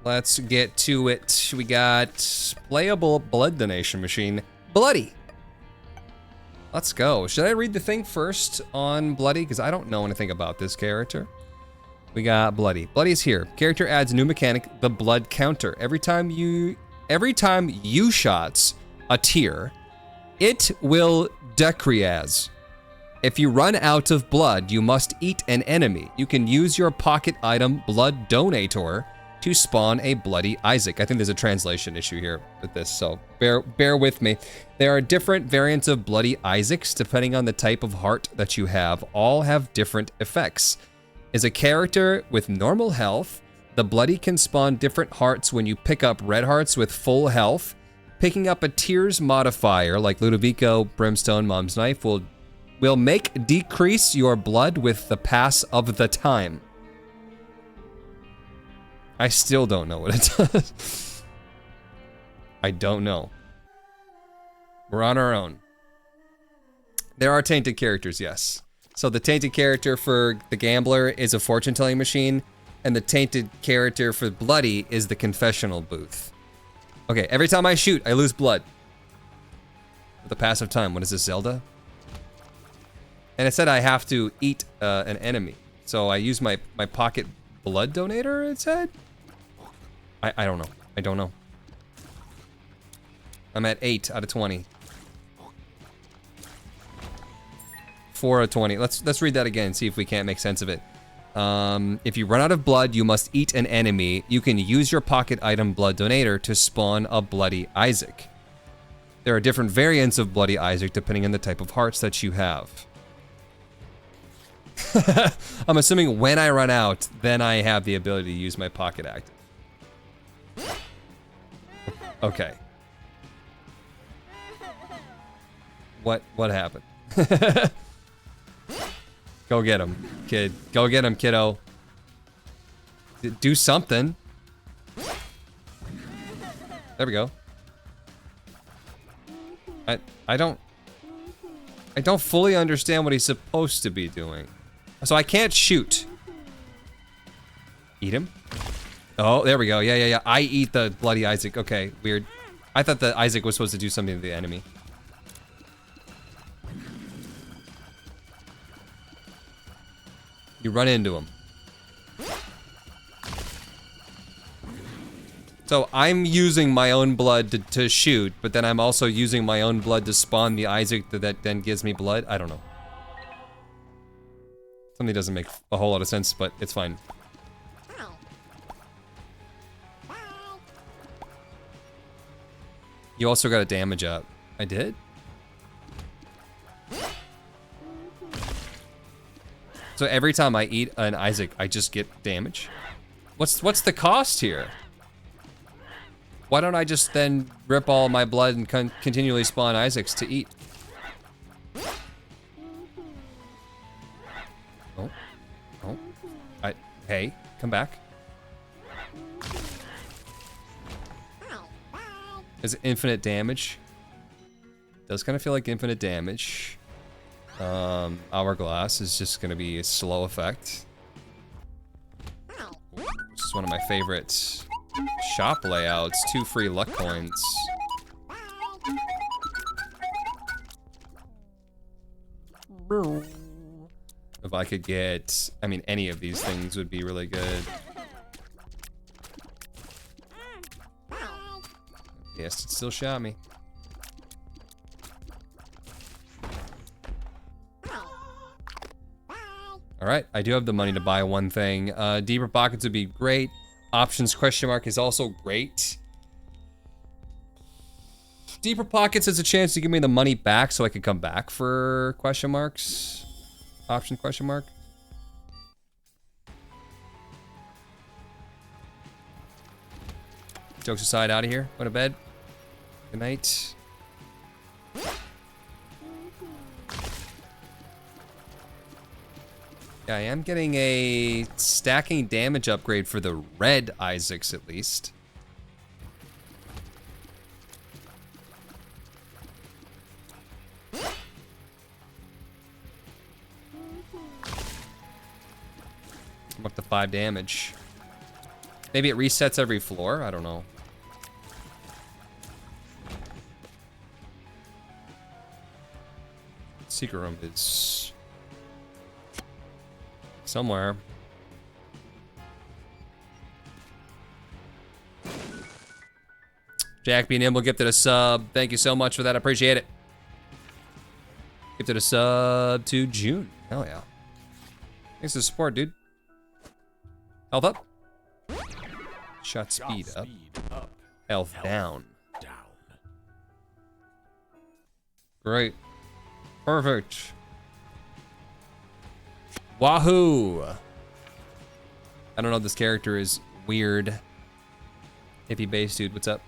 Let's get to it. We got playable blood donation machine. Bloody. Let's go. Should I read the thing first on Bloody? Because I don't know anything about this character. We got Bloody. Bloody's here. Character adds new mechanic, the blood counter. Every time you shots a tier, it will decrease. If you run out of blood, you must eat an enemy. You can use your pocket item Blood Donator to spawn a Bloody Isaac. I think there's a translation issue here with this, so bear with me. There are different variants of Bloody Isaacs depending on the type of heart that you have. All have different effects. As a character with normal health, the Bloody can spawn different hearts when you pick up red hearts with full health. Picking up a tiers modifier like Ludovico, Brimstone, Mom's Knife will make decrease your blood with the pass of the time. I still don't know what it does. I don't know. We're on our own. There are tainted characters, yes. So the tainted character for the Gambler is a fortune-telling machine, and the tainted character for Bloody is the confessional booth. Okay, every time I shoot, I lose blood. With the pass of time. What is this, Zelda? And it said I have to eat an enemy. So I use my pocket blood donator, it said? I don't know. I don't know. I'm at 8 out of 20. 4 out of 20. Let's read that again, see if we can't make sense of it. If you run out of blood, you must eat an enemy. You can use your pocket item Blood Donator to spawn a Bloody Isaac. There are different variants of Bloody Isaac depending on the type of hearts that you have. I'm assuming when I run out, then I have the ability to use my pocket active. Okay. What happened? Go get him, kid. Go get him, kiddo. Do something. There we go. I don't fully understand what he's supposed to be doing. So I can't shoot. Eat him? Oh, there we go. Yeah. I eat the Bloody Isaac. Okay, weird. I thought the Isaac was supposed to do something to the enemy. You run into him. So I'm using my own blood to shoot, but then I'm also using my own blood to spawn the Isaac that then gives me blood? I don't know. Something doesn't make a whole lot of sense, but it's fine. You also got a damage up. I did? So every time I eat an Isaac, I just get damage? What's the cost here? Why don't I just then rip all my blood and continually spawn Isaacs to eat? Oh. Hey, come back. Is it infinite damage? Does kind of feel like infinite damage. Hourglass is just gonna be a slow effect. This is one of my favorite shop layouts. 2 free luck coins. If I could get, I mean, any of these things would be really good. Yes, it still shot me. Alright, I do have the money to buy one thing. Deeper Pockets would be great. Options question mark is also great. Deeper Pockets has a chance to give me the money back so I could come back for question marks. Option question mark. Jokes aside, out of here. Go to bed. Good night. Yeah, I am getting a stacking damage upgrade for the red Isaacs at least. I'm up to 5 damage. Maybe it resets every floor? I don't know. Secret room is somewhere. Jack B. Nimble gifted a sub. Thank you so much for that. I appreciate it. Gifted a sub to June. Hell yeah. Thanks for the support, dude. Health up. Shot speed up. Health down. Great. Perfect. Wahoo! I don't know if this character is weird. Hippie base dude, what's up?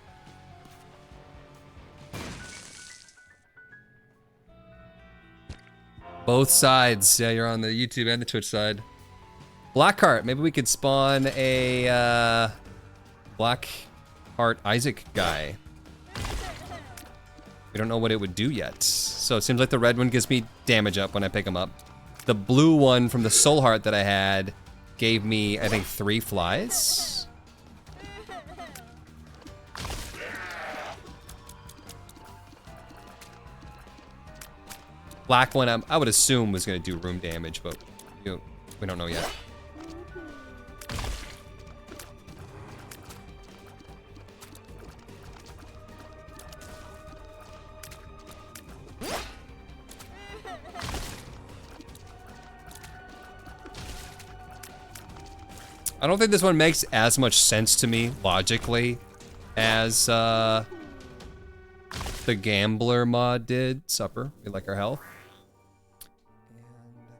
Both sides. Yeah, you're on the YouTube and the Twitch side. Blackheart. Maybe we could spawn a Blackheart Isaac guy. We don't know what it would do yet. So it seems like the red one gives me damage up when I pick him up. The blue one from the Soul Heart that I had gave me, I think, 3 flies. Black one, I would assume was going to do room damage, but we don't know yet. I don't think this one makes as much sense to me logically as the Gambler mod did. Supper, we like our health.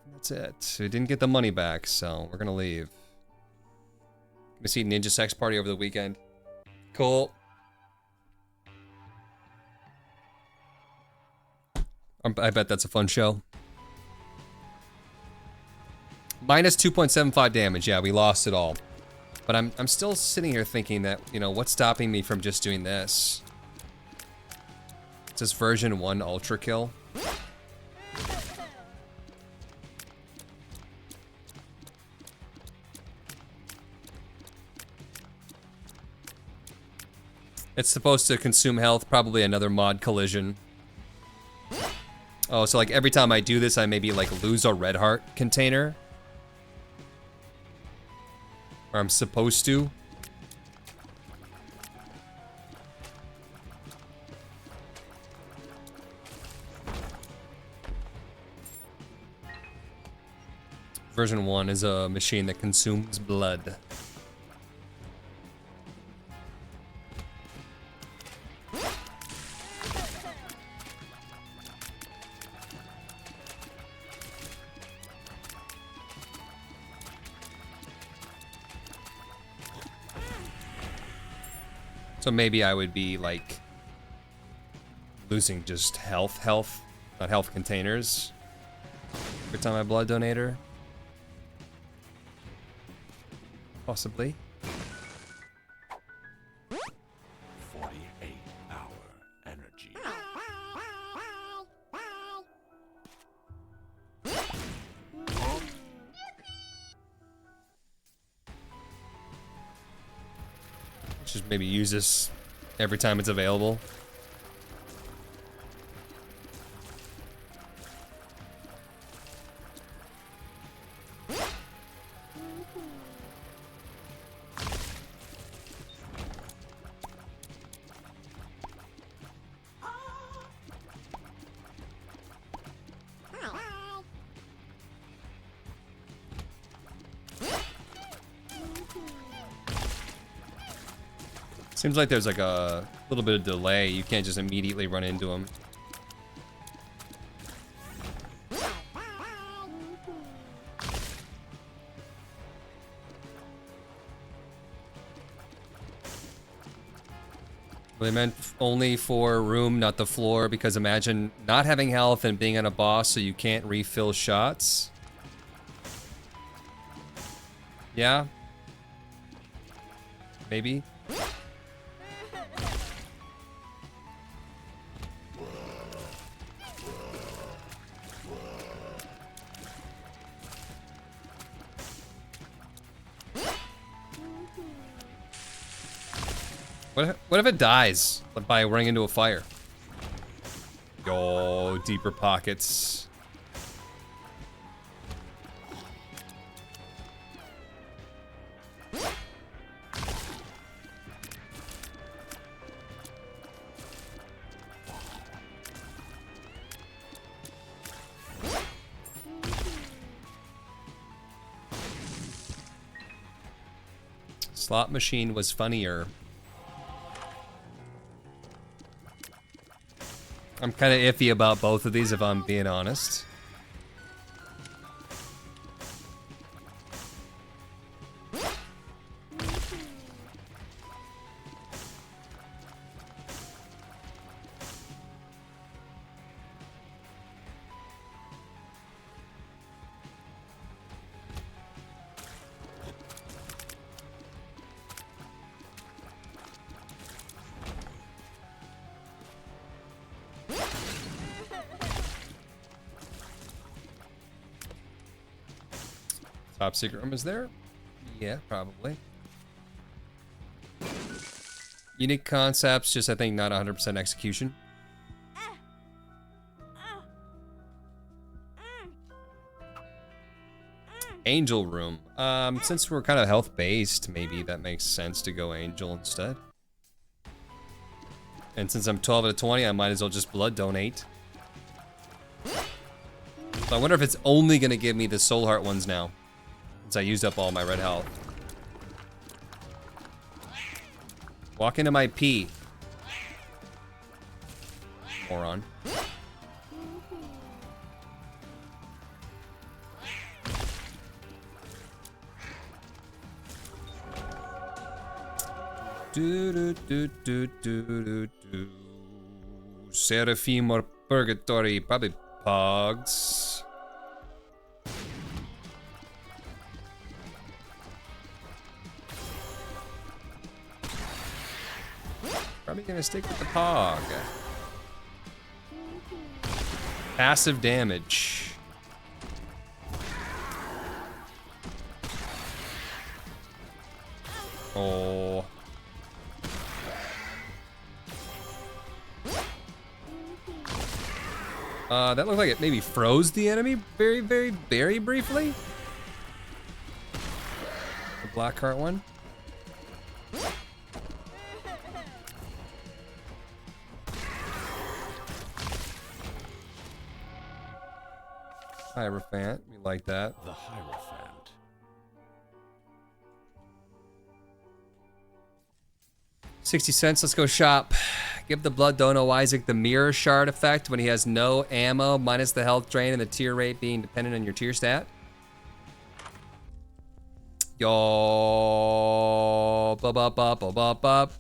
And that's it. We didn't get the money back, so we're gonna leave. Gonna see Ninja Sex Party over the weekend. Cool. I bet that's a fun show. Minus 2.75 damage. Yeah, we lost it all. But I'm still sitting here thinking that, you know, what's stopping me from just doing this? It's this version 1 ultra kill. It's supposed to consume health, probably another mod collision. Oh, so like every time I do this, I maybe like lose a red heart container. Or I'm supposed to. Version 1 is a machine that consumes blood. So maybe I would be like losing just health, not health containers every time I blood donate her. Possibly. 48-hour energy. Just maybe use this every time it's available. Seems like there's like a little bit of delay. You can't just immediately run into them. They meant only for room, not the floor, because imagine not having health and being on a boss so you can't refill shots. Yeah? Maybe? What if it dies by running into a fire? Yo, deeper pockets. Slot machine was funnier. I'm kind of iffy about both of these if I'm being honest. Top secret room is there? Yeah, probably. Unique concepts, just I think not 100% execution. Angel room. Since we're kind of health based, maybe that makes sense to go angel instead. And since I'm 12 out of 20, I might as well just blood donate. So I wonder if it's only gonna give me the soul heart ones now, since I used up all my red health. Walk into my pee. Moron. Do do do do do do do. Seraphim or Purgatory, probably Pogs. Probably gonna stick with the Pog. Passive damage. Oh. That looked like it maybe froze the enemy very, very, very briefly. The black heart one. Hierophant, we like that. The Hierophant. 60 cents, let's go shop. Give the Blood Dono Isaac the mirror shard effect when he has no ammo, minus the health drain and the tier rate being dependent on your tier stat. Yo, bop bop bop bop bop bop.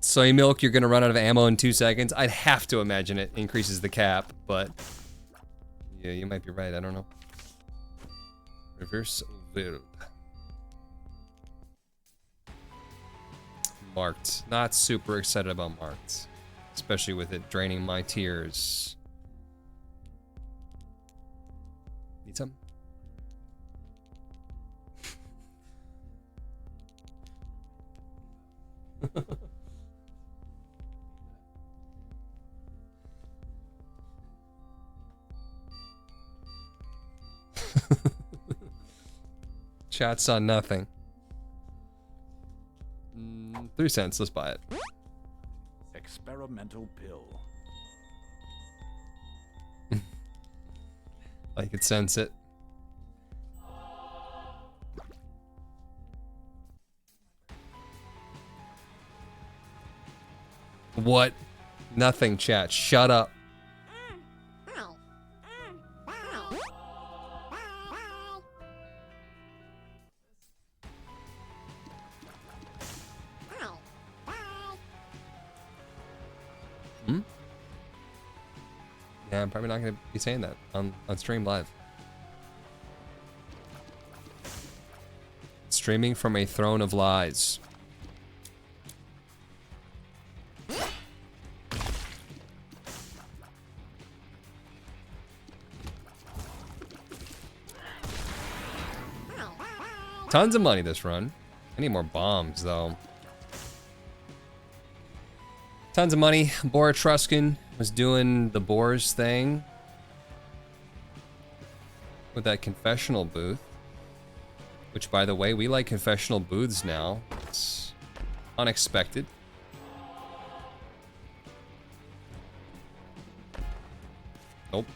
Soy milk, you're gonna run out of ammo in 2 seconds. I'd have to imagine it increases the cap, but yeah, you might be right. I don't know. Reverse Blvd. Marked. Not super excited about marked, especially with it draining my tiers. Need some? Chat saw nothing. 3 cents, let's buy it. Experimental pill. I could sense it. What? Nothing, chat. Shut up. Yeah, I'm probably not going to be saying that on stream live. Streaming from a throne of lies. Tons of money this run. I need more bombs, though. Tons of money. Boar Etruscan was doing the Boars thing with that confessional booth. Which, by the way, we like confessional booths now. It's unexpected. Nope.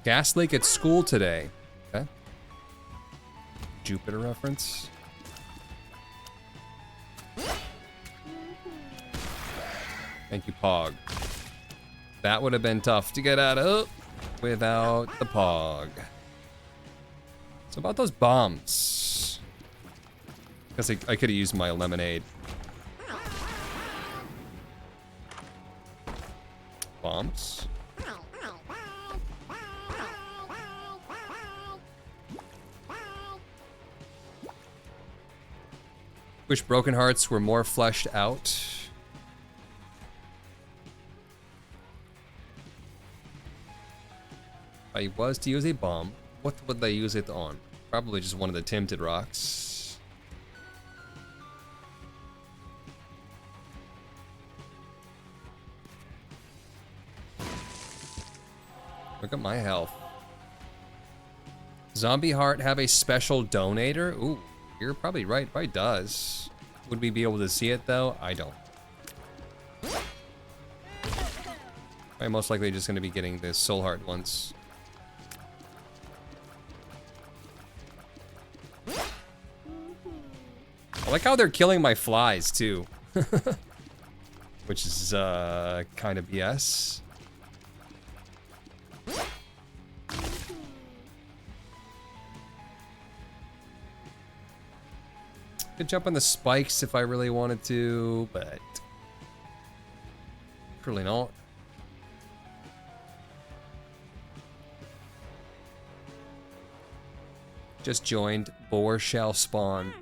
Gas leak at school today. Okay. Jupiter reference. Thank you, Pog. That would have been tough to get out of without the Pog. So about those bombs. Guess I could have used my lemonade. Bombs. Wish Broken Hearts were more fleshed out. If I was to use a bomb, what would they use it on? Probably just one of the tinted rocks. Look at my health. Zombie Heart have a special donator? Ooh, you're probably right. It probably does. Would we be able to see it though? I don't. I'm most likely just going to be getting the Soul Heart ones. I like how they're killing my flies too. Which is kind of BS. Could jump on the spikes if I really wanted to, but really not. Just joined. Boar shall spawn.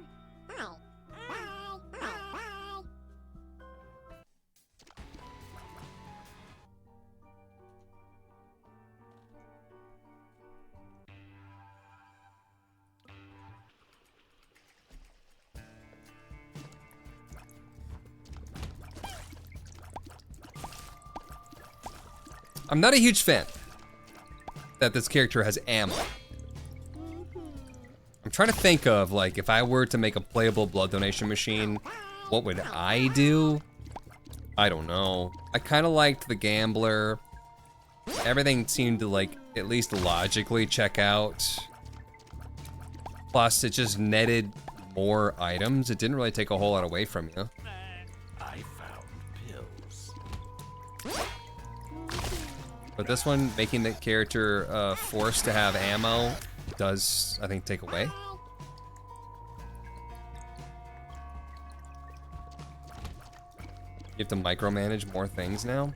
I'm not a huge fan that this character has ammo. I'm trying to think of, like, if I were to make a playable blood donation machine, what would I do? I don't know. I kind of liked the gambler. Everything seemed to, like, at least logically check out. Plus, it just netted more items. It didn't really take a whole lot away from you. I found pills. But this one, making the character forced to have ammo, does, I think, take away. You have to micromanage more things now.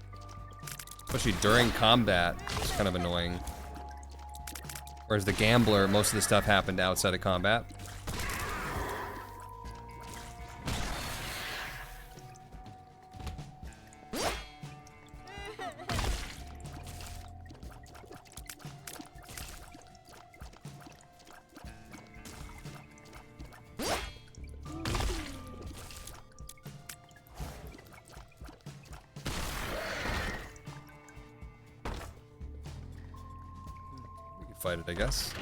Especially during combat, it's kind of annoying. Whereas the gambler, most of the stuff happened outside of combat. Fight it, I guess.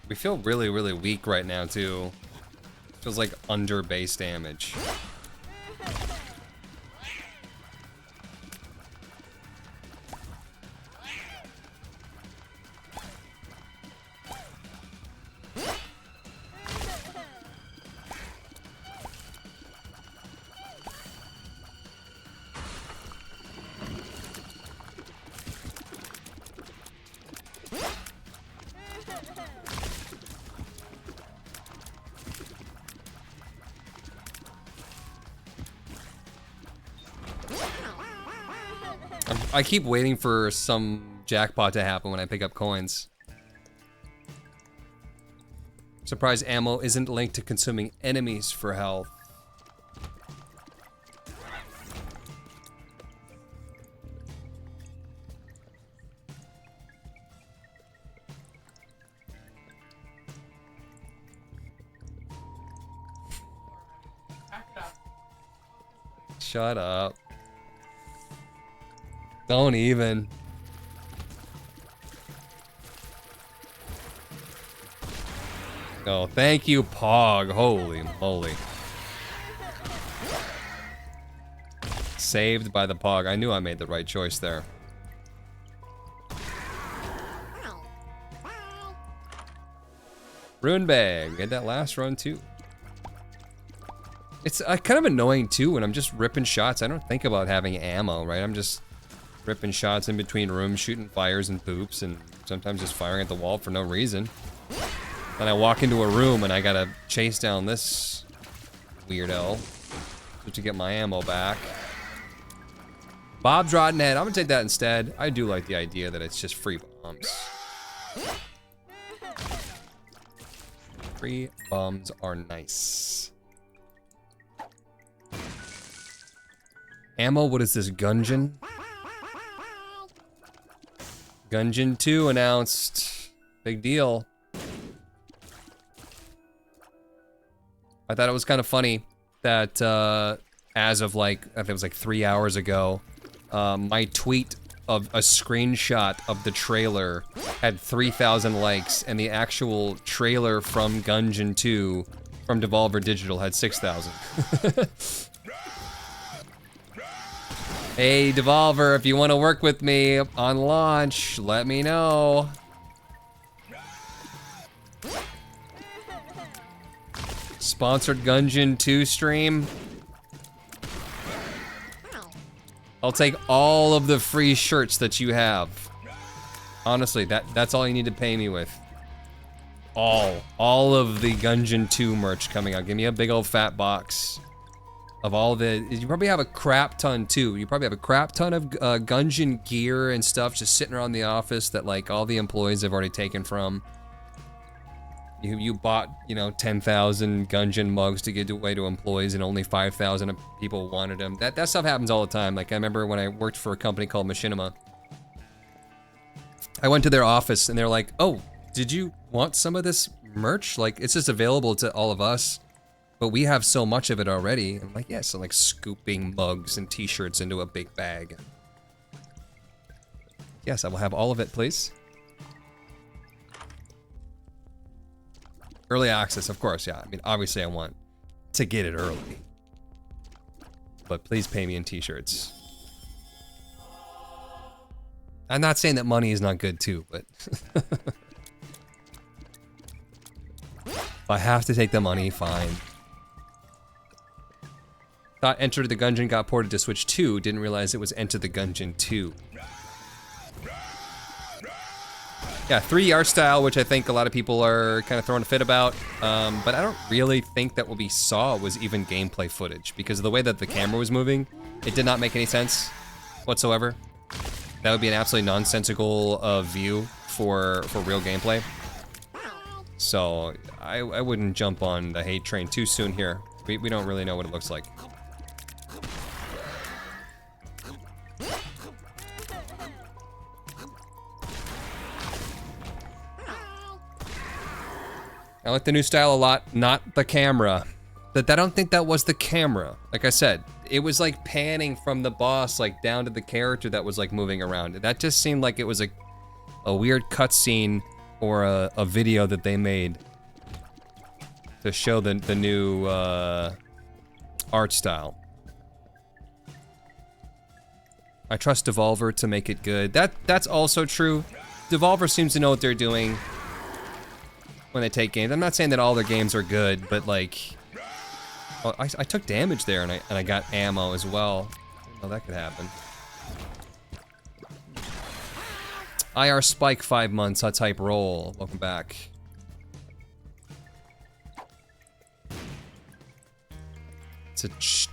We feel really, really weak right now, too. Feels like under base damage. I keep waiting for some jackpot to happen when I pick up coins. Surprise ammo isn't linked to consuming enemies for health. Shut up. Don't even. Oh, thank you, Pog. Holy moly. Saved by the Pog. I knew I made the right choice there. Rune bag. We had that last run too. It's kind of annoying too when I'm just ripping shots. I don't think about having ammo, right? I'm just ripping shots in between rooms, shooting fires and poops, and sometimes just firing at the wall for no reason. Then I walk into a room and I gotta chase down this weirdo just to get my ammo back. Bob's Rotten Head. I'm gonna take that instead. I do like the idea that it's just free bombs. Free bombs are nice. Ammo, what is this, Gungeon? Gungeon 2 announced. Big deal. I thought it was kind of funny that as of like, I think it was like 3 hours ago, my tweet of a screenshot of the trailer had 3,000 likes, and the actual trailer from Gungeon 2 from Devolver Digital had 6,000. Hey, Devolver, if you want to work with me on launch, let me know. Sponsored Gungeon 2 stream. I'll take all of the free shirts that you have. Honestly, that's all you need to pay me with. All of the Gungeon 2 merch coming out. Give me a big old fat box of all the, you probably have a crap ton too. You probably have a crap ton of Gungeon gear and stuff just sitting around the office that like all the employees have already taken from. You bought, you know, 10,000 Gungeon mugs to give away to employees and only 5,000 people wanted them. That stuff happens all the time. Like I remember when I worked for a company called Machinima. I went to their office and they're like, oh, did you want some of this merch? Like it's just available to all of us, but we have so much of it already. I'm like, yeah, so like scooping mugs and t-shirts into a big bag. Yes, I will have all of it, please. Early access, of course, yeah. I mean, obviously I want to get it early. But please pay me in t-shirts. I'm not saying that money is not good too, but... if I have to take the money, fine. Thought Enter the Gungeon got ported to Switch 2, didn't realize it was Enter the Gungeon 2. Yeah, 3D art style, which I think a lot of people are kind of throwing a fit about, but I don't really think that what we saw was even gameplay footage, because of the way that the camera was moving, it did not make any sense whatsoever. That would be an absolutely nonsensical view for real gameplay. So I wouldn't jump on the hate train too soon here. We don't really know what it looks like. I like the new style a lot, not the camera. I don't think that was the camera. Like I said, it was like panning from the boss like down to the character that was like moving around. That just seemed like it was a weird cutscene or a video that they made to show the new art style. I trust Devolver to make it good. That's also true. Devolver seems to know what they're doing when they take games. I'm not saying that all their games are good, but like, oh, I took damage there and I got ammo as well. Oh, that could happen. IR Spike 5 months, I type roll. Welcome back. It's a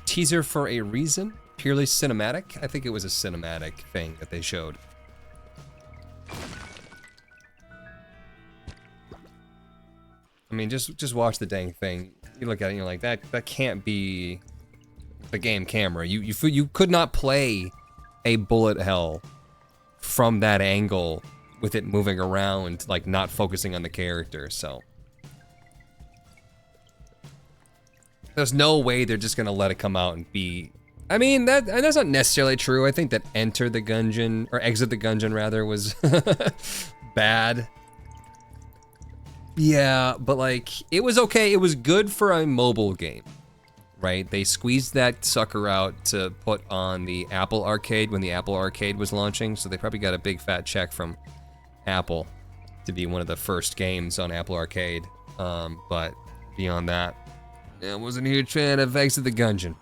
teaser for a reason, purely cinematic. I think it was a cinematic thing that they showed. I mean, just watch the dang thing. You look at it and you're like, that can't be the game camera. You could not play a bullet hell from that angle with it moving around, like not focusing on the character, so. There's no way they're just gonna let it come out and be, I mean, that's not necessarily true. I think that Enter the Gungeon, or Exit the Gungeon rather, was bad. Yeah, but like, it was okay. It was good for a mobile game, right? They squeezed that sucker out to put on the Apple Arcade when the Apple Arcade was launching, so they probably got a big fat check from Apple to be one of the first games on Apple Arcade. But beyond that, I wasn't a huge fan of Exit the Gungeon.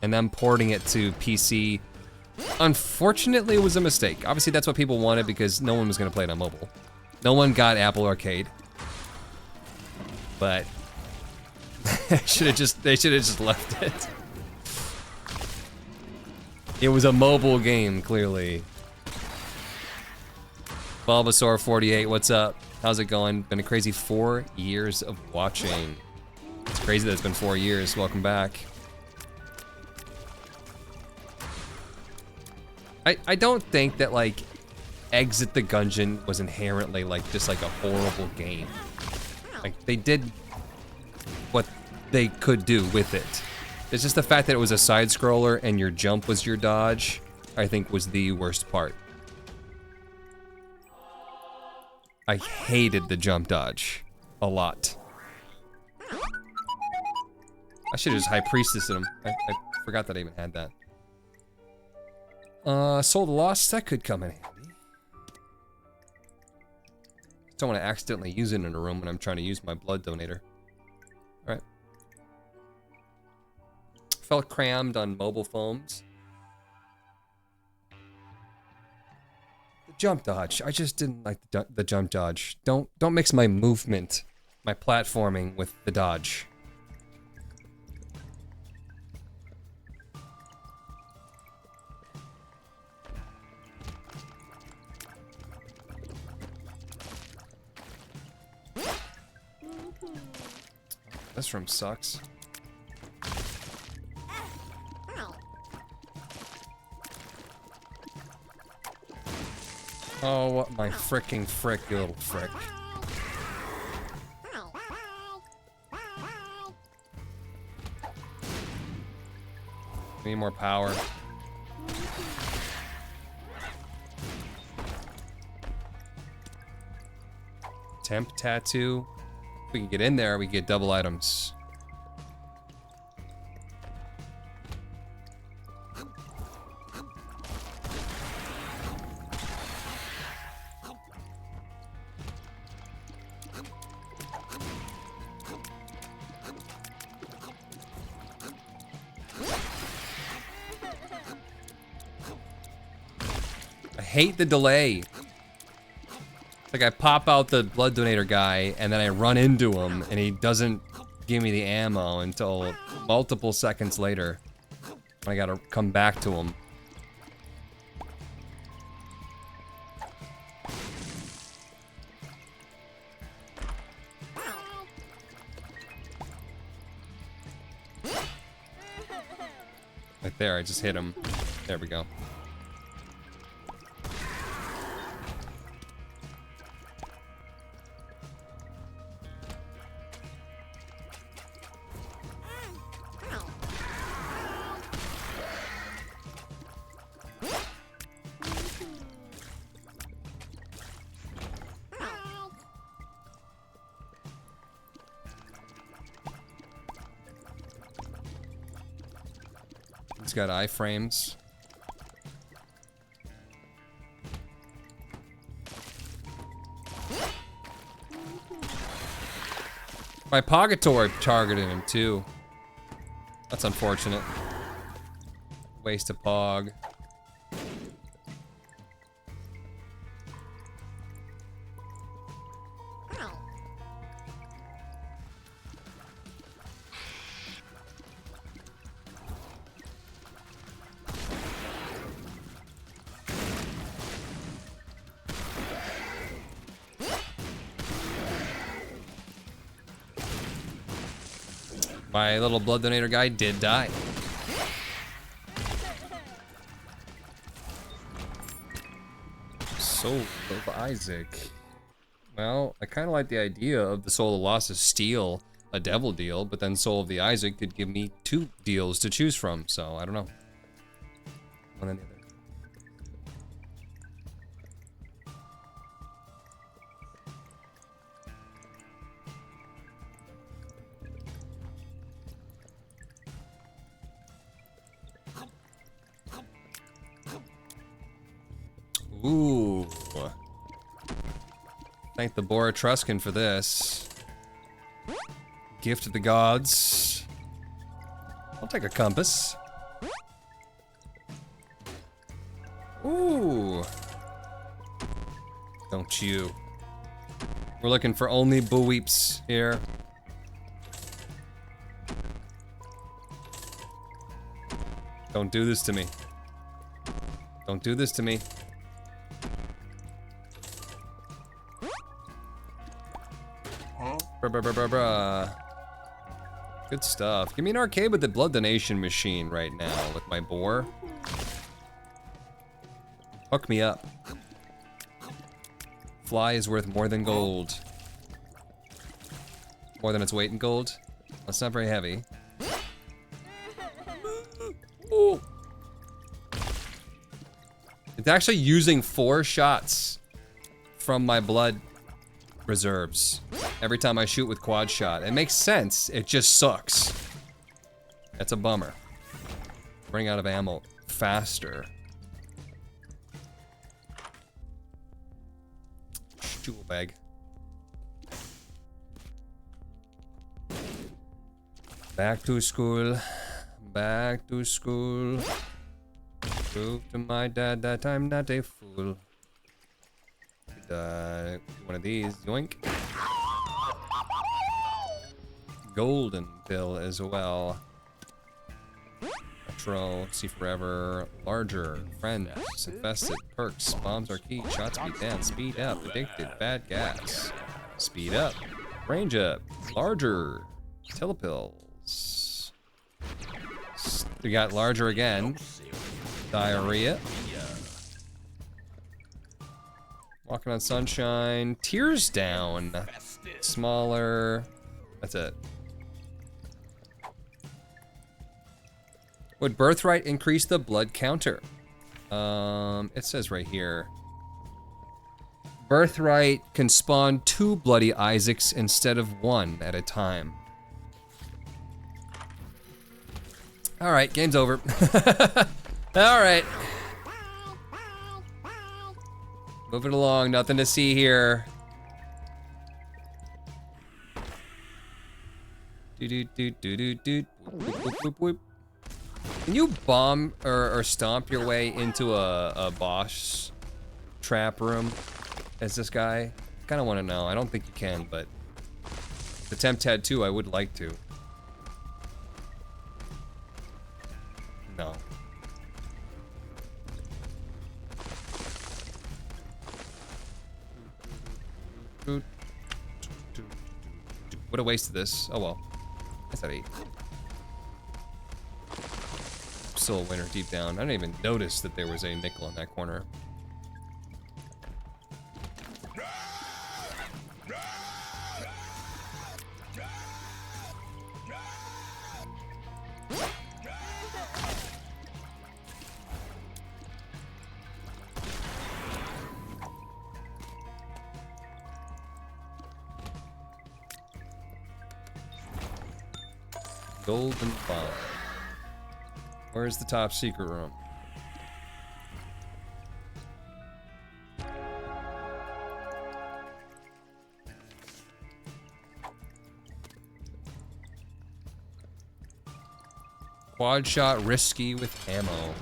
And them porting it to PC, unfortunately, was a mistake. Obviously, that's what people wanted because no one was gonna play it on mobile. No one got Apple Arcade. But they should have just left it. It was a mobile game, clearly. Bulbasaur 48, what's up? How's it going? Been a crazy 4 years of watching. It's crazy that it's been 4 years. Welcome back. I don't think that like Exit the Gungeon was inherently like just like a horrible game. Like they did what they could do with it. It's just the fact that it was a side scroller and your jump was your dodge, I think was the worst part. I hated the jump dodge a lot. I should have just High Priestess him. I forgot that I even had that. Soul of the Lost, that could come in handy. Don't want to accidentally use it in a room when I'm trying to use my blood donator. Alright. Felt crammed on mobile phones. The jump dodge. I just didn't like the jump dodge. Don't mix my movement, my platforming with the dodge. This room sucks. Oh, what my fricking frick, you little frick. Need more power. Temp tattoo. If we can get in there, we get double items. I hate the delay. Like I pop out the blood donator guy and then I run into him and he doesn't give me the ammo until multiple seconds later. I gotta come back to him. Right there, I just hit him. There we go. He's got iframes. My Pagator targeted him too. That's unfortunate. Waste of Pog. My little blood donator guy did die. Soul of Isaac. Well, I kind of like the idea of the Soul of Lost to steal a devil deal, but then Soul of the Isaac could give me 2 deals to choose from, so I don't know. One or the other. Ooh. Thank the Boar Etruscan for this. Gift of the gods. I'll take a compass. Ooh. Don't you. We're looking for only boweeps here. Don't do this to me. Don't do this to me. Bruh. Good stuff. Give me an arcade with the blood donation machine right now with my boar. Hook me up. Fly is worth more than gold. More than its weight in gold. That's not very heavy. Ooh. It's actually using 4 shots from my blood reserves every time I shoot with quad shot. It makes sense, it just sucks. That's a bummer. Running out of ammo faster. Jewel bag. Back to school. Back to school. Prove to my dad that I'm not a fool. One of these, yoink. Golden pill as well. Metro, see forever, larger, friends, infested, perks, bombs are key, shot speed down, speed up, addicted, bad gas, speed up, range up, larger, telepills. We got larger again, diarrhea. Walking on sunshine, tears down, smaller, that's it. Would birthright increase the blood counter? It says right here. Birthright can spawn 2 bloody Isaacs instead of 1 at a time. All right, game's over. All right. Moving along, nothing to see here. Can you bomb or stomp your way into a boss trap room as this guy? Kind of want to know. I don't think you can, but if the attempt had to, I would like to. No. What a waste of this. Oh well. That's at 8. Still a winner deep down. I didn't even notice that there was a nickel in that corner. Golden bomb. Where's the top secret room? Quad shot risky with ammo.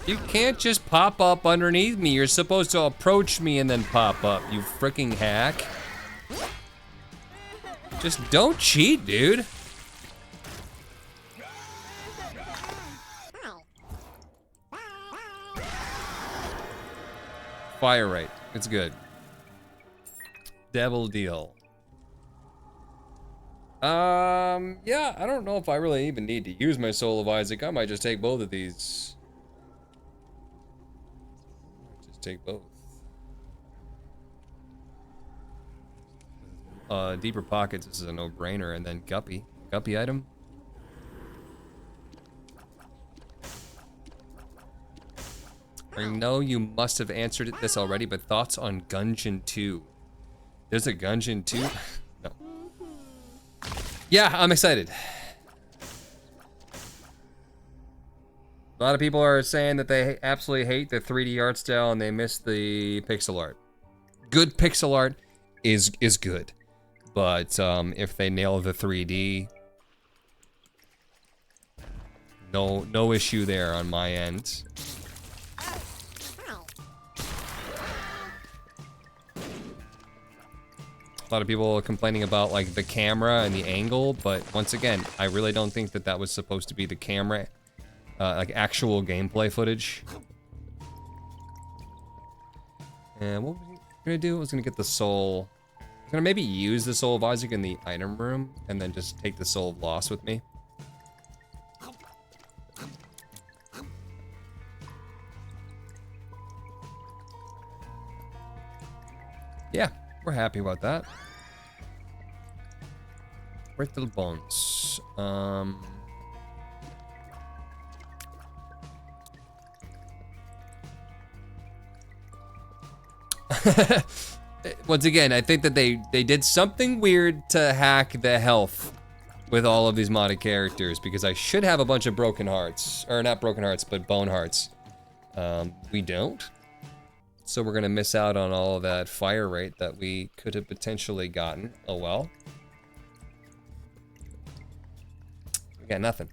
You can't just pop up underneath me. You're supposed to approach me and then pop up, you freaking hack. Just don't cheat, dude. Fire rate. It's good. Devil deal. Yeah, I don't know if I really even need to use my Soul of Isaac. I might just take both of these. Just take both. Deeper Pockets, this is a no-brainer, and then Guppy. Guppy item. I know you must have answered this already, but thoughts on Gungeon 2? There's a Gungeon 2? No. Yeah, I'm excited. A lot of people are saying that they absolutely hate the 3D art style and they miss the pixel art. Good pixel art is good. But if they nail the 3D, no issue there on my end. A lot of people are complaining about like the camera and the angle, but once again, I really don't think that that was supposed to be the camera, like actual gameplay footage. And what was I gonna do? I was gonna get the soul. I'm gonna maybe use the Soul of Isaac in the item room and then just take the Soul of Lost with me. Yeah, we're happy about that. Break little bones. Once again, I think that they did something weird to hack the health with all of these modded characters, because I should have a bunch of broken hearts, or not broken hearts, but bone hearts. We don't. So we're gonna miss out on all of that fire rate that we could have potentially gotten. Oh well. We got nothing.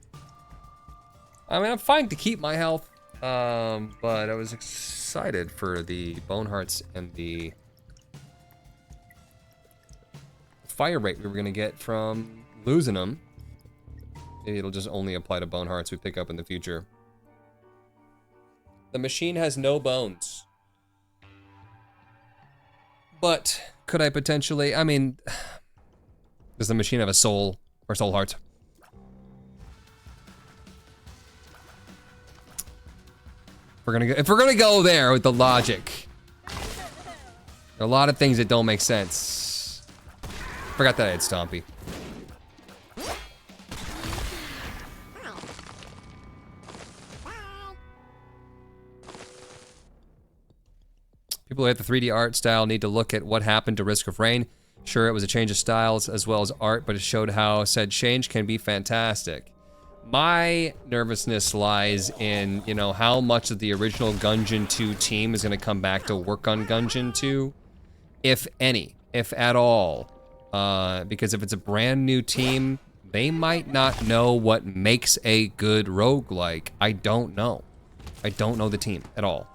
I mean, I'm fine to keep my health, but I was excited for the bone hearts and the fire rate we were gonna get from losing them. Maybe it'll just only apply to bone hearts we pick up in the future. The machine has no bones. But could I potentially, I mean, does the machine have a soul or soul heart? If we're gonna go there with the logic, there are a lot of things that don't make sense. Forgot that I had Stompy. People who hate the 3D art style need to look at what happened to Risk of Rain. Sure, it was a change of styles as well as art, but it showed how said change can be fantastic. My nervousness lies in, you know, how much of the original Gungeon 2 team is going to come back to work on Gungeon 2, if any, if at all. Because if it's a brand new team, they might not know what makes a good roguelike. I don't know. I don't know the team at all.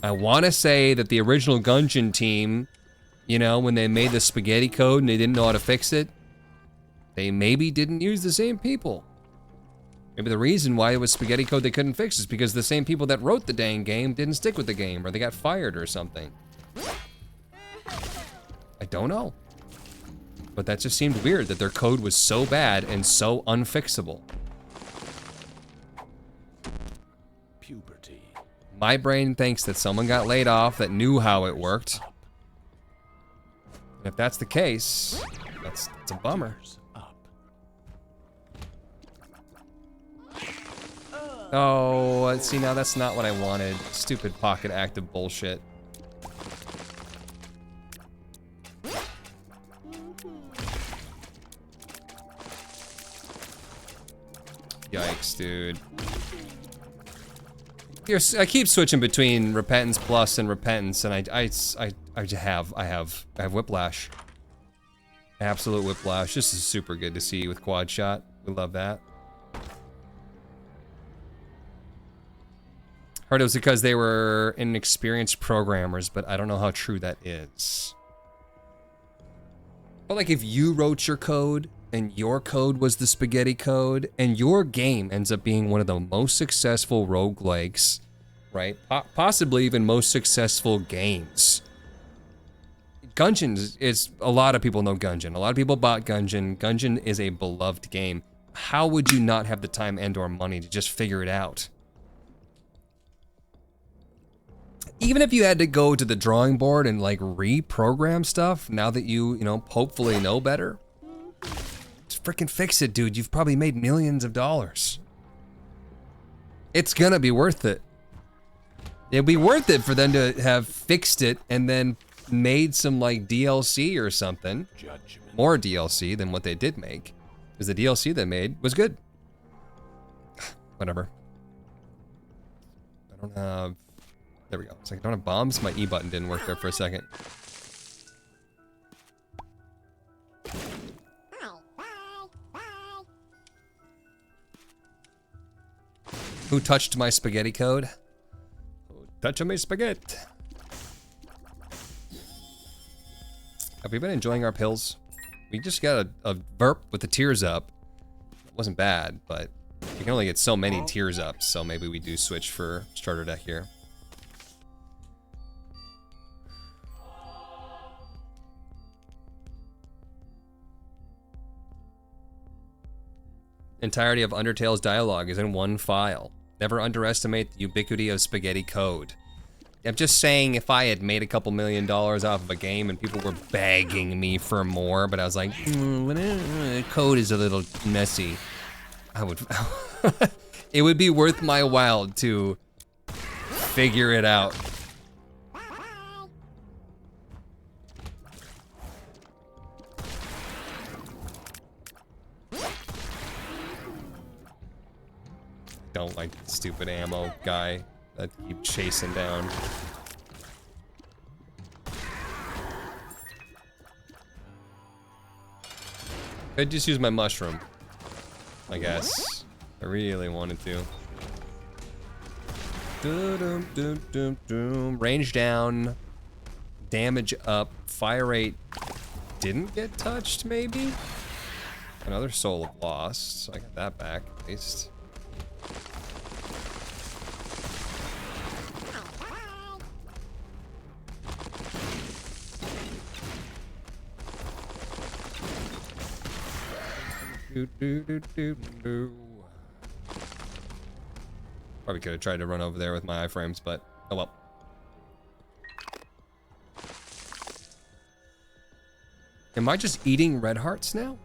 I want to say that the original Gungeon team, you know, when they made the spaghetti code and they didn't know how to fix it, they maybe didn't use the same people. Maybe the reason why it was spaghetti code they couldn't fix is because the same people that wrote the dang game didn't stick with the game, or they got fired or something. I don't know. But that just seemed weird that their code was so bad and so unfixable. Puberty. My brain thinks that someone got laid off that knew how it worked. And if that's the case, that's a bummer. Oh, see, now that's not what I wanted. Stupid pocket active bullshit. Yikes, dude. I keep switching between Repentance Plus and Repentance, and I have Whiplash. Absolute Whiplash. This is super good to see with Quad Shot. We love that. Heard it was because they were inexperienced programmers, but I don't know how true that is. But like if you wrote your code and your code was the spaghetti code and your game ends up being one of the most successful roguelikes right? Possibly even most successful games. Gungeon is, a lot of people know Gungeon. A lot of people bought Gungeon. Gungeon is a beloved game. How would you not have the time and or money to just figure it out? Even if you had to go to the drawing board and like reprogram stuff, now that you know, hopefully know better, just freaking fix it, dude. You've probably made millions of dollars. It's gonna be worth it. It'd be worth it for them to have fixed it and then made some like DLC or something. Judgment. More DLC than what they did make. Because the DLC they made was good. Whatever. I don't have... There we go. It's like I don't have bombs. My E button didn't work there for a second. Who touched my spaghetti code? Who touched my spaghetti? Have we been enjoying our pills? We just got a burp with the tears up. It wasn't bad, but you can only get so many tears up, so maybe we do switch for starter deck here. Entirety of Undertale's dialogue is in one file. Never underestimate the ubiquity of spaghetti code. I'm just saying, if I had made a couple $1 million off of a game and people were begging me for more, but I was like, code is a little messy, I would, it would be worth my while to figure it out. Don't like the stupid ammo guy that keep chasing down. I'd just use my mushroom, I guess. I really wanted to. Range down, damage up, fire rate didn't get touched, maybe? Another soul of lost, so I got that back at least. Probably could have tried to run over there with my iframes, but oh well. Am I just eating red hearts now?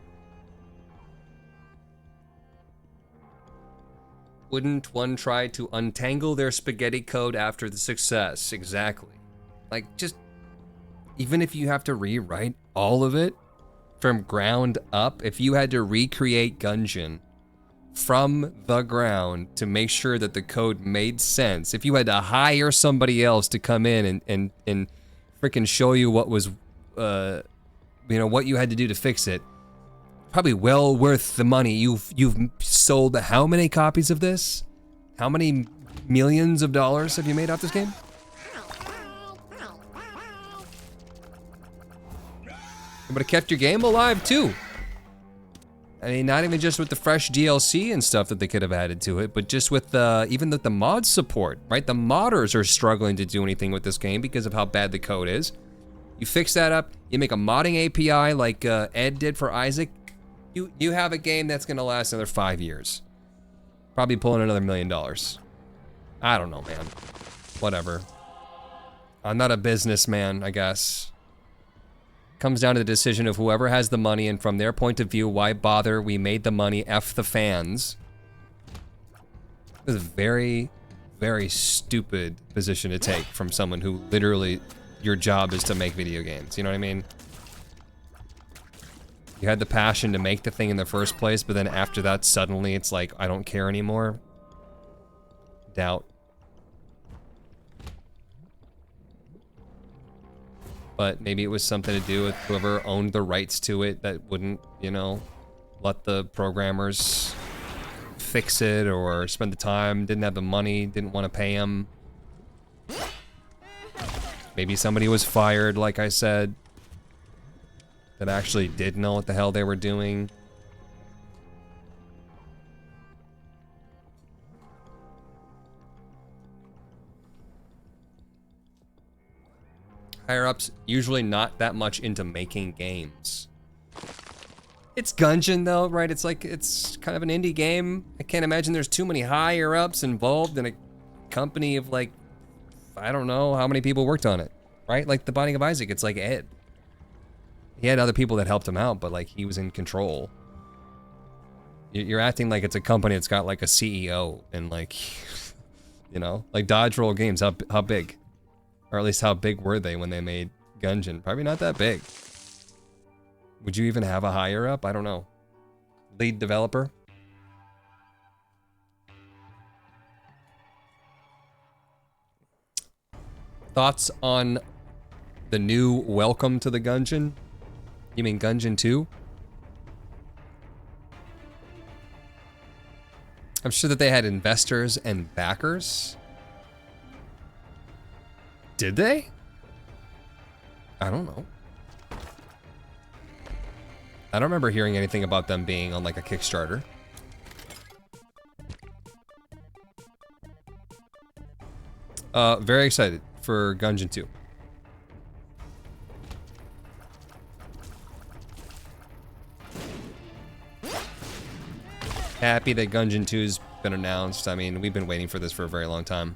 Wouldn't one try to untangle their spaghetti code after the success? Exactly. Like, just, even if you have to rewrite all of it from ground up, if you had to recreate Gungeon from the ground to make sure that the code made sense, if you had to hire somebody else to come in and freaking show you what was, you know, what you had to do to fix it, probably well worth the money. You've sold how many copies of this? How many millions of dollars have you made off this game? It would have kept your game alive too. I mean, not even just with the fresh DLC and stuff that they could have added to it, but just with the, even with the mod support, right? The modders are struggling to do anything with this game because of how bad the code is. You fix that up, you make a modding API like Ed did for Isaac, you have a game that's gonna last another 5 years. Probably pulling another $1 million. I don't know, man. Whatever. I'm not a businessman, I guess. Comes down to the decision of whoever has the money, and from their point of view, why bother? We made the money, F the fans. This is a very, very stupid position to take from someone who literally, your job is to make video games, you know what I mean? You had the passion to make the thing in the first place, but then after that, suddenly it's like, I don't care anymore. Doubt. But maybe it was something to do with whoever owned the rights to it that wouldn't, you know, let the programmers fix it or spend the time, didn't have the money, didn't want to pay them. Maybe somebody was fired, like I said, that actually did know what the hell they were doing. higher-ups usually not that much into making games. It's Gungeon though, right? It's like, it's kind of an indie game. I can't imagine there's too many higher-ups involved in a company of like, I don't know how many people worked on it, right? Like the Binding of Isaac, it's like Ed. He had other people that helped him out, but like he was in control. You're acting like it's a company that's got like a CEO and like, you know, like Dodge Roll Games, how big? Or at least how big were they when they made Gungeon? Probably not that big. Would you even have a higher up? I don't know. Lead developer? Thoughts on the new Welcome to the Gungeon? You mean Gungeon 2? I'm sure that they had investors and backers. Did they? I don't know. I don't remember hearing anything about them being on like a Kickstarter. Very excited for Gungeon 2. Happy that Gungeon 2's been announced. I mean, we've been waiting for this for a very long time.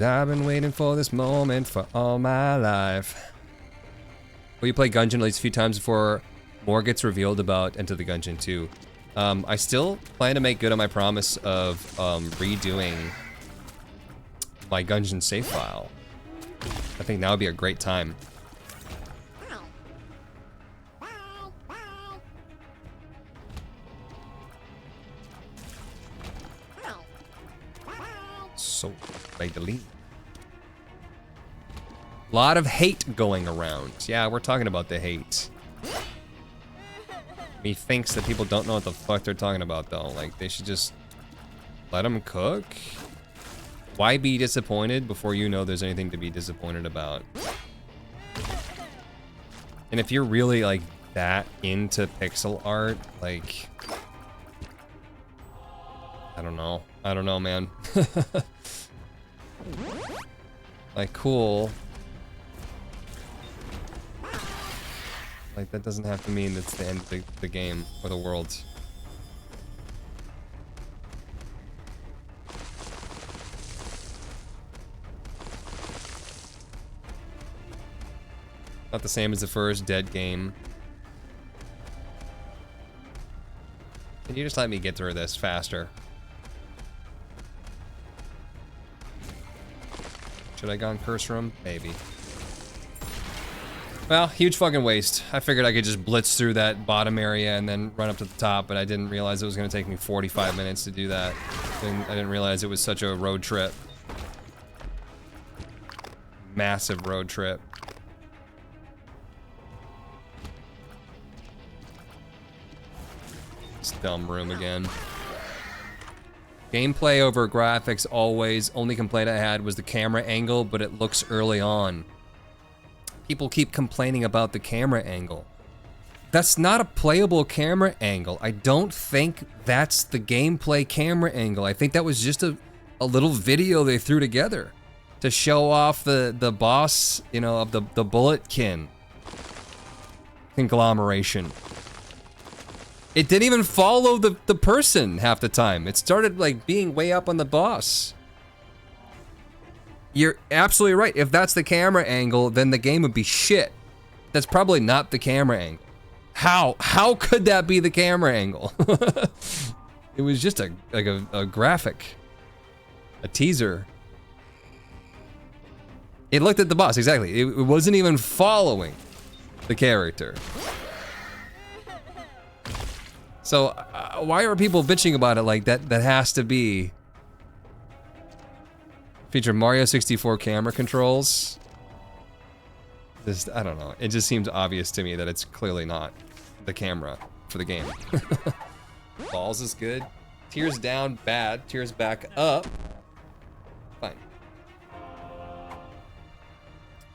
I've been waiting for this moment for all my life. Will you play Gungeon at least a few times before more gets revealed about Enter the Gungeon 2? I still plan to make good on my promise of redoing my Gungeon save file. I think that would be a great time. So, Magdalene. A lot of hate going around. Yeah, we're talking about the hate. He thinks that people don't know what the fuck they're talking about, though. Like, they should just let them cook. Why be disappointed before you know there's anything to be disappointed about? And if you're really, like, that into pixel art, like... I don't know. I don't know, man. Like, cool. Like, that doesn't have to mean it's the end of the game or the world. Not the same as the first Dead game. Can you just let me get through this faster? Should I gone curse room? Maybe. Well, huge fucking waste. I figured I could just blitz through that bottom area and then run up to the top, but I didn't realize it was gonna take me 45 minutes to do that. I didn't realize it was such a road trip. Massive road trip. This dumb room again. Gameplay over graphics always. Only complaint I had was the camera angle, but it looks early on. People keep complaining about the camera angle. That's not a playable camera angle. I don't think that's the gameplay camera angle. I think that was just a little video they threw together to show off the boss, you know, of the Bulletkin conglomeration. It didn't even follow the person half the time. It started like being way up on the boss. You're absolutely right. If that's the camera angle, then the game would be shit. That's probably not the camera angle. How could that be the camera angle? It was just a graphic, a teaser. It looked at the boss, exactly. It wasn't even following the character. So, why are people bitching about it like that? That has to be... Feature Mario 64 camera controls. Just, I don't know. It just seems obvious to me that it's clearly not the camera for the game. Balls is good. Tears down, bad. Tears back up. Fine.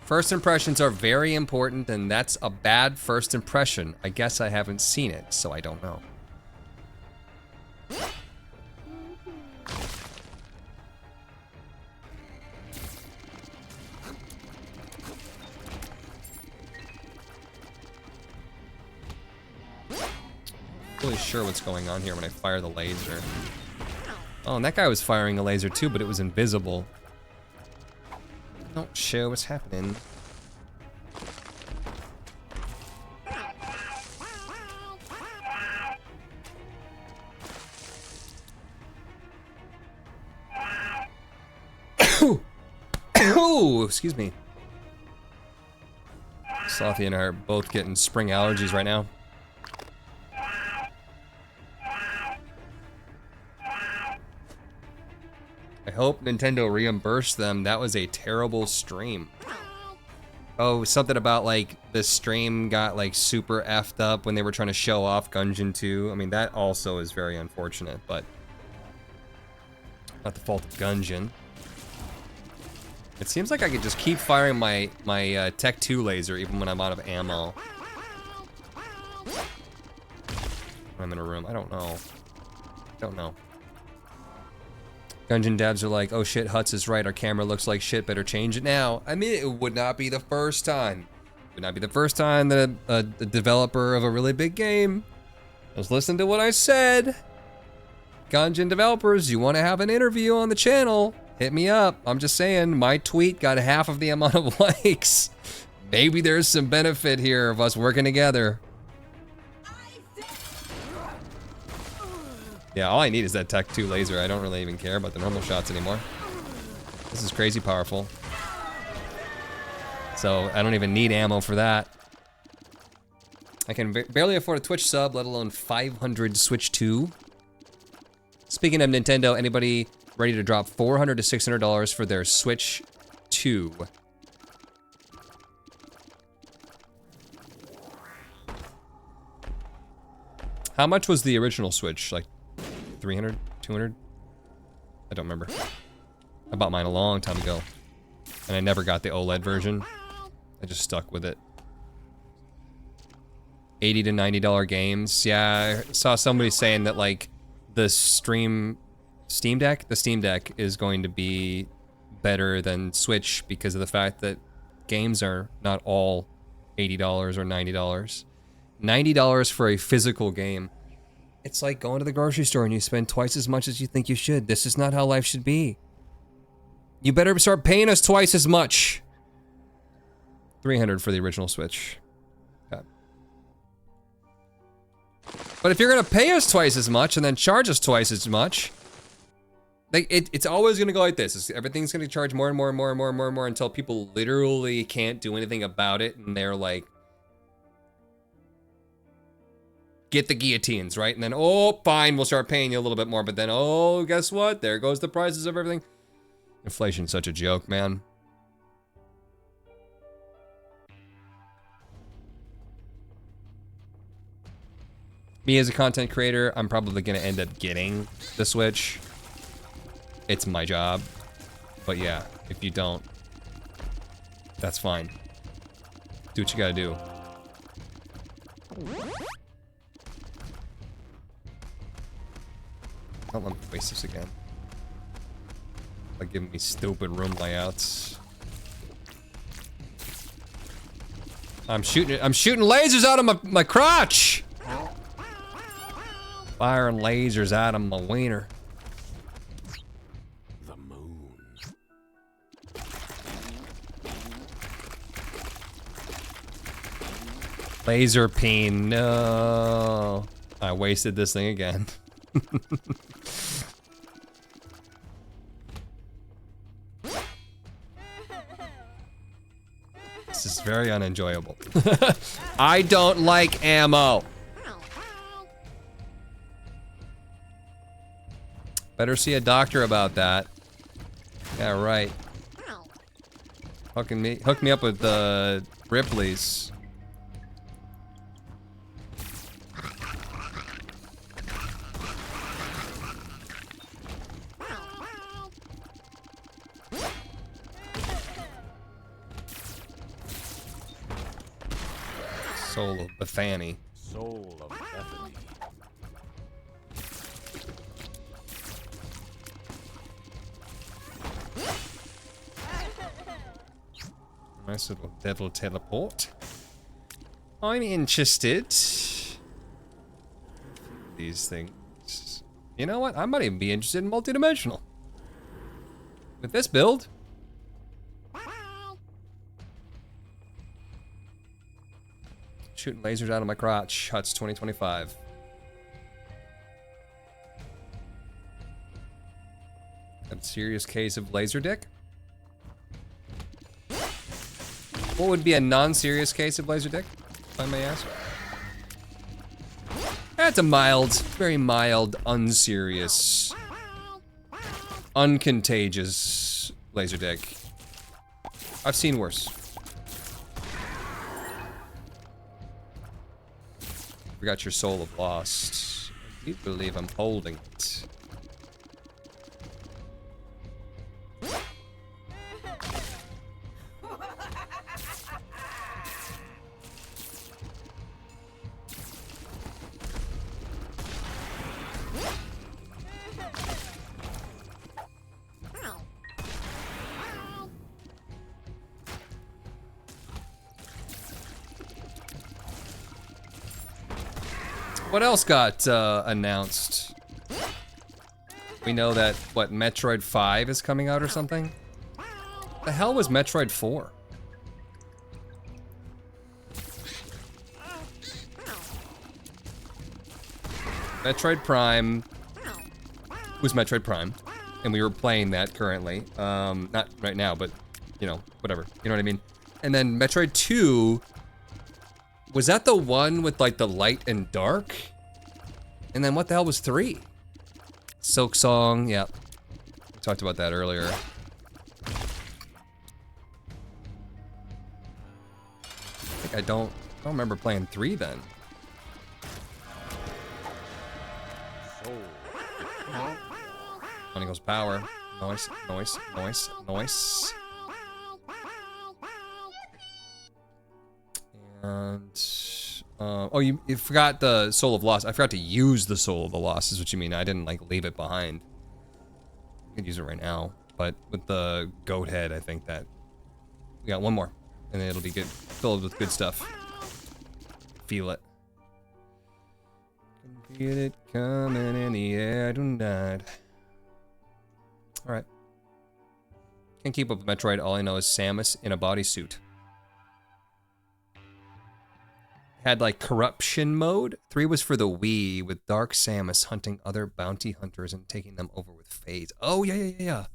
First impressions are very important, and that's a bad first impression. I guess I haven't seen it, so I don't know. really sure what's going on here when I fire the laser. Oh, and that guy was firing a laser too, but it was invisible. Don't show what's happening. Oh, excuse me. Slothy and I are both getting spring allergies right now. I hope Nintendo reimbursed them. That was a terrible stream. Oh, something about like the stream got like super effed up when they were trying to show off Gungeon 2. I mean, that also is very unfortunate, but not the fault of Gungeon. It seems like I could just keep firing my Tech 2 laser even when I'm out of ammo. When I'm in a room, I don't know. Don't know. Gungeon devs are like, oh shit, Huts is right, our camera looks like shit, better change it now. I mean, it would not be the first time. It would not be the first time that a developer of a really big game was listening to what I said. Gungeon developers, you want to have an interview on the channel? Hit me up. I'm just saying, my tweet got half of the amount of likes. Maybe there's some benefit here of us working together. Yeah, all I need is that Tech 2 laser. I don't really even care about the normal shots anymore. This is crazy powerful. So I don't even need ammo for that. I can barely afford a Twitch sub, let alone 500 Switch 2. Speaking of Nintendo, anybody ready to drop $400 to $600 for their Switch 2? How much was the original Switch? Like 300, 200? I don't remember. I bought mine a long time ago, and I never got the OLED version. I just stuck with it. $80 to $90 games. Yeah, I saw somebody saying that like the Steam Deck is going to be better than Switch because of the fact that games are not all $80 or $90. $90 for a physical game. It's like going to the grocery store and you spend twice as much as you think you should. This is not how life should be. You better start paying us twice as much. $300 for the original Switch. Okay. But if you're gonna pay us twice as much and then charge us twice as much, like it's always gonna go like this. Everything's gonna charge more and more and more and more and more and more until people literally can't do anything about it, and they're like, get the guillotines, right? And then, oh, fine, we'll start paying you a little bit more. But then, oh, guess what? There goes the prices of everything. Inflation's such a joke, man. Me as a content creator, I'm probably gonna end up getting the Switch. It's my job. But yeah, if you don't, that's fine. Do what you gotta do. Don't let me waste this again. Like giving me stupid room layouts. I'm shooting lasers out of my crotch! Firing lasers out of my wiener. The moon. Laser peen, no. I wasted this thing again. This is very unenjoyable. I don't like ammo. Better see a doctor about that. Yeah, right. Hook me up with Ripley's. Soul of Bethany. Soul of Bethany. Nice little devil teleport. I'm interested. these things. You know what? I might even be interested in multidimensional. With this build. Shooting lasers out of my crotch. Huts 2025. A serious case of laser dick? What would be a non-serious case of laser dick, if I may ask? That's a mild, very mild, unserious, uncontagious laser dick. I've seen worse. Forgot your soul of lost. I do believe I'm holding it. What else got announced? We know that, what, Metroid 5 is coming out or something? The hell was Metroid 4? Metroid Prime was Metroid Prime, and we were playing that currently. Not right now, but, you know, whatever. You know what I mean? And then Metroid 2... Was that the one with like the light and dark? And then what the hell was 3? Silk Song, yeah. We talked about that earlier. I think I don't remember playing 3 then. Money goes power. Noise, noise, noise, noise. And, oh, you forgot the Soul of Lost. I forgot to use the Soul of the Lost, is what you mean. I didn't, like, leave it behind. I could use it right now. But with the goat head, I think that... We got one more. And then it'll be good, filled with good stuff. Feel it. Can feel it coming in the air tonight. Alright. Can't keep up with Metroid. All I know is Samus in a bodysuit. Had like corruption mode. 3 was for the Wii with Dark Samus hunting other bounty hunters and taking them over with Phase. Oh yeah.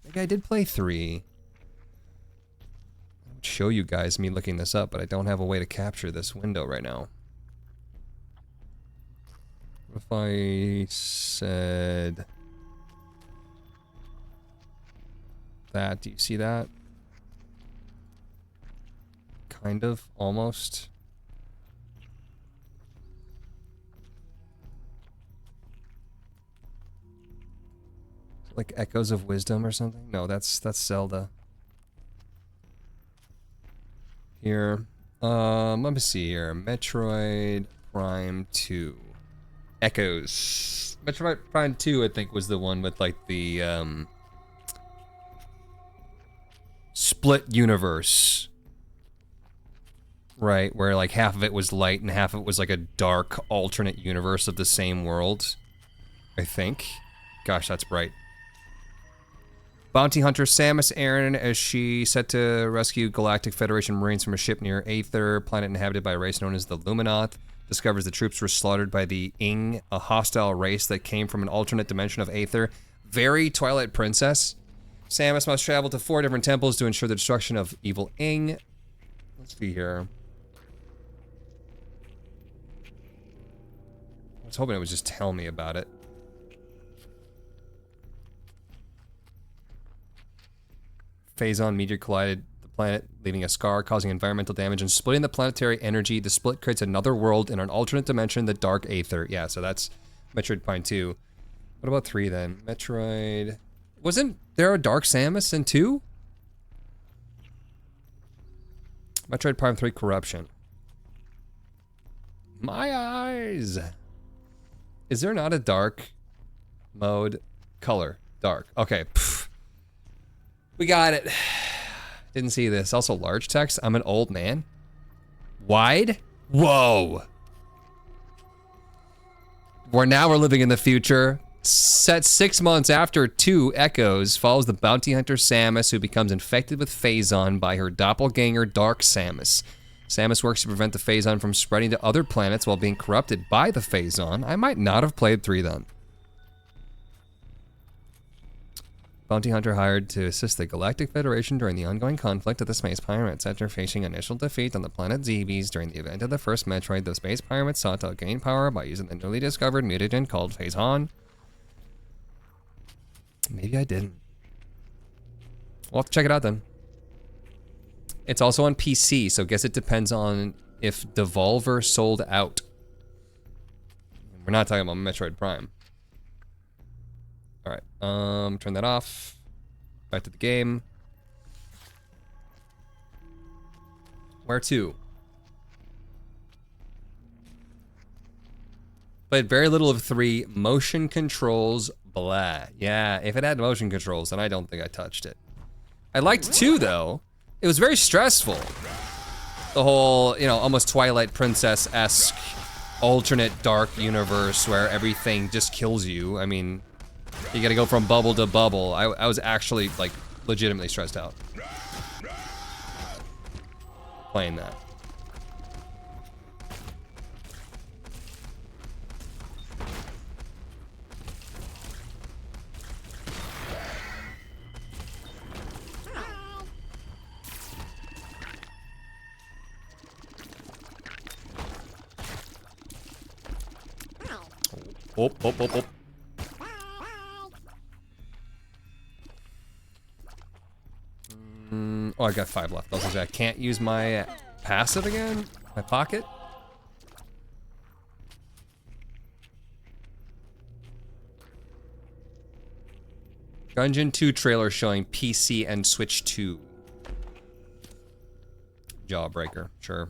Maybe I did play 3. I would show you guys me looking this up, but I don't have a way to capture this window right now. What if I said that? Do you see that? Kind of, almost. Like Echoes of Wisdom or something? No, that's Zelda. Here. Let me see here. Metroid Prime 2. Echoes. Metroid Prime 2, I think, was the one with like the split universe. Right, where like half of it was light and half of it was like a dark alternate universe of the same world. I think. Gosh, that's bright. Bounty hunter Samus Aran, as she set to rescue Galactic Federation Marines from a ship near Aether, planet inhabited by a race known as the Luminoth, discovers the troops were slaughtered by the Ing, a hostile race that came from an alternate dimension of Aether. Very Twilight Princess. Samus must travel to 4 different temples to ensure the destruction of evil Ing. Let's see here. I was hoping it would just tell me about it. Phazon meteor collided the planet, leaving a scar, causing environmental damage and splitting the planetary energy. The split creates another world in an alternate dimension, the Dark Aether. Yeah, so that's Metroid Prime 2. What about 3 then? Metroid... Wasn't there a Dark Samus in 2? Metroid Prime 3 Corruption. My eyes! Is there not a dark mode? Color. Dark. Okay. Pfft. We got it. Didn't see this. Also large text. I'm an old man. Wide? Whoa. We're living in the future. Set 6 months after 2 Echoes follows the bounty hunter Samus, who becomes infected with Phazon by her doppelganger Dark Samus. Samus works to prevent the Phazon from spreading to other planets while being corrupted by the Phazon. I might not have played 3 then. Bounty hunter hired to assist the Galactic Federation during the ongoing conflict of the Space Pirates. After facing initial defeat on the planet Zebes during the event of the first Metroid, the Space Pirates sought to gain power by using the newly discovered mutagen called Phazon. Maybe I didn't. We'll have to check it out then. It's also on PC, so I guess it depends on if Devolver sold out. We're not talking about Metroid Prime. All right, turn that off. Back to the game. Where to? Played very little of 3. Motion controls, blah. Yeah, if it had motion controls, then I don't think I touched it. I liked 2 though. It was very stressful. The whole, you know, almost Twilight Princess-esque alternate dark universe where everything just kills you. I mean, you gotta go from bubble to bubble. I was actually, like, legitimately stressed out playing that. Oh, oh, oh, oh. Oh, I got 5 left. I was gonna say, I can't use my passive again? My pocket? Gungeon 2 trailer showing PC and Switch 2. Jawbreaker, sure.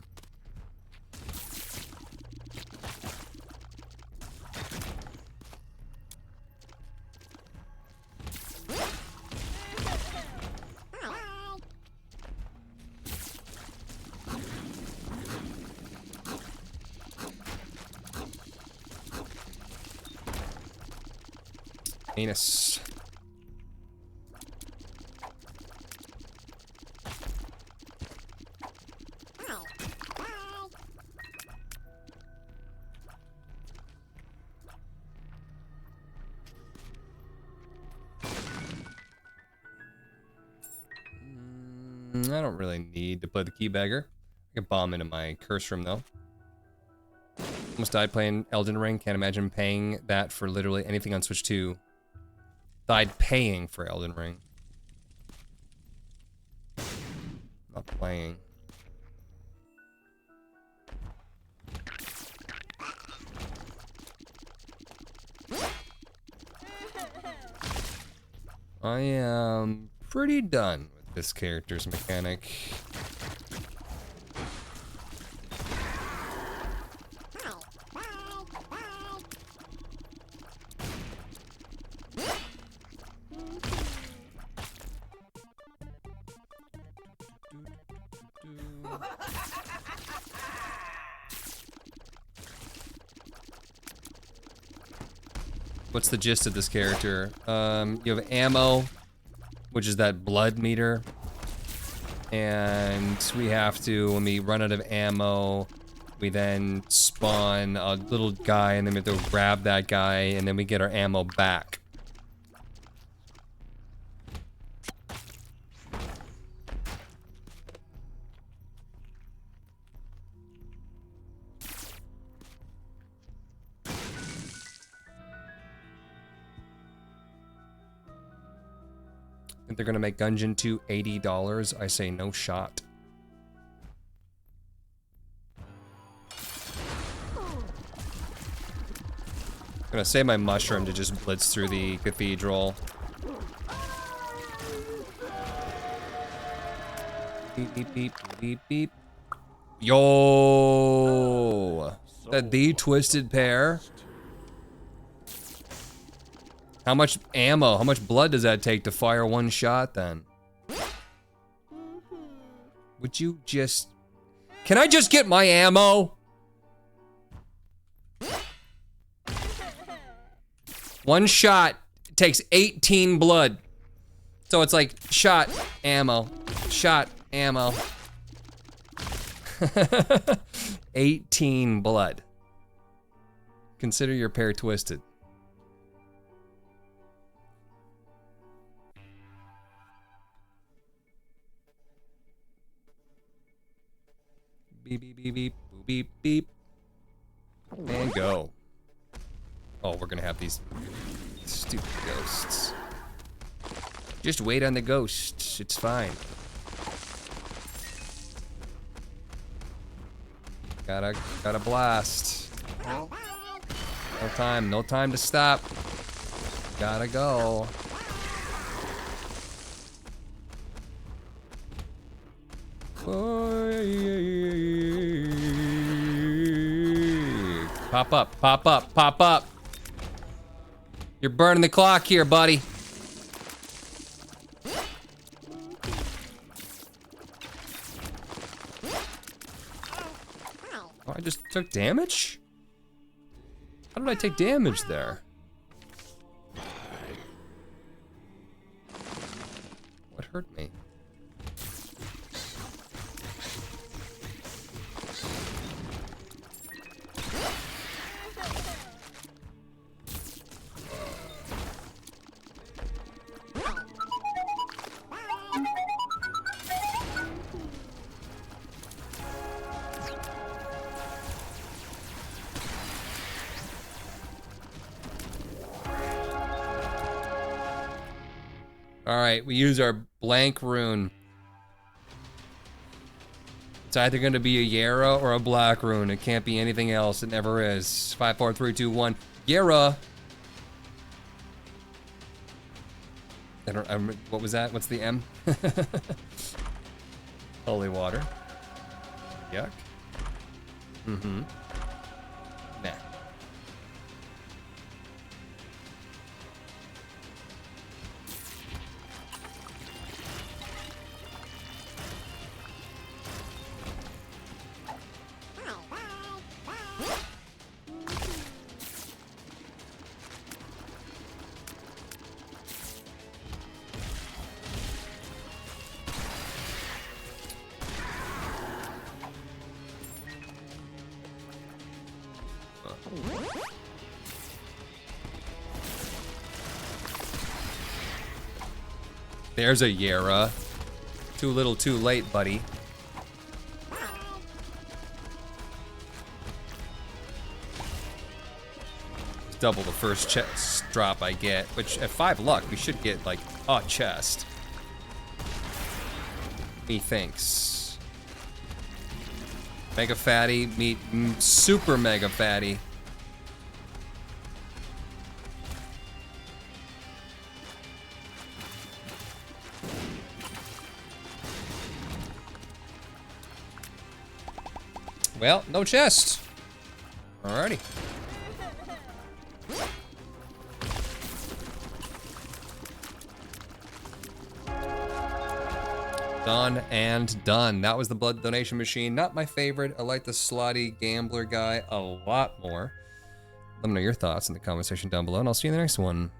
Anus. I don't really need to play the Keybagger. I can bomb into my curse room though. Almost died playing Elden Ring. Can't imagine paying that for literally anything on Switch 2. Died paying for Elden Ring. Not playing. I am pretty done with this character's mechanic. What's the gist of this character? You have ammo, which is that blood meter. And we have to, when we run out of ammo, we then spawn a little guy, and then we have to grab that guy, and then we get our ammo back. Think they're gonna make Gungeon 2 $80? I say no shot. I'm gonna save my mushroom to just blitz through the cathedral. Beep, beep, beep, beep, beep. Yo! That the Twisted Pair. How much ammo, how much blood does that take to fire one shot then? Would you just... Can I just get my ammo? One shot takes 18 blood. So it's like shot, ammo, shot, ammo. 18 blood. Consider your pair twisted. Beep, beep, beep, beep, boop, beep, beep. And go. Oh, we're gonna have these stupid ghosts. Just wait on the ghost. It's fine. Gotta blast. No time to stop. Gotta go. Pop up, pop up, pop up. You're burning the clock here, buddy. Oh, I just took damage? How did I take damage there? What hurt me? All right, we use our blank rune. It's either gonna be a Yara or a black rune. It can't be anything else. It never is. 5, 4, 3, 2, 1. Yara. What was that? What's the M? Holy water. Yuck. Mm-hmm. Nah. There's a Yara. Too little, too late, buddy. Double the first chest drop I get, which at 5 luck, we should get like a chest. Methinks. Mega fatty, meet super mega fatty. Well, no chest. Alrighty. Done and done. That was the blood donation machine. Not my favorite. I like the slotty gambler guy a lot more. Let me know your thoughts in the comment section down below, and I'll see you in the next one.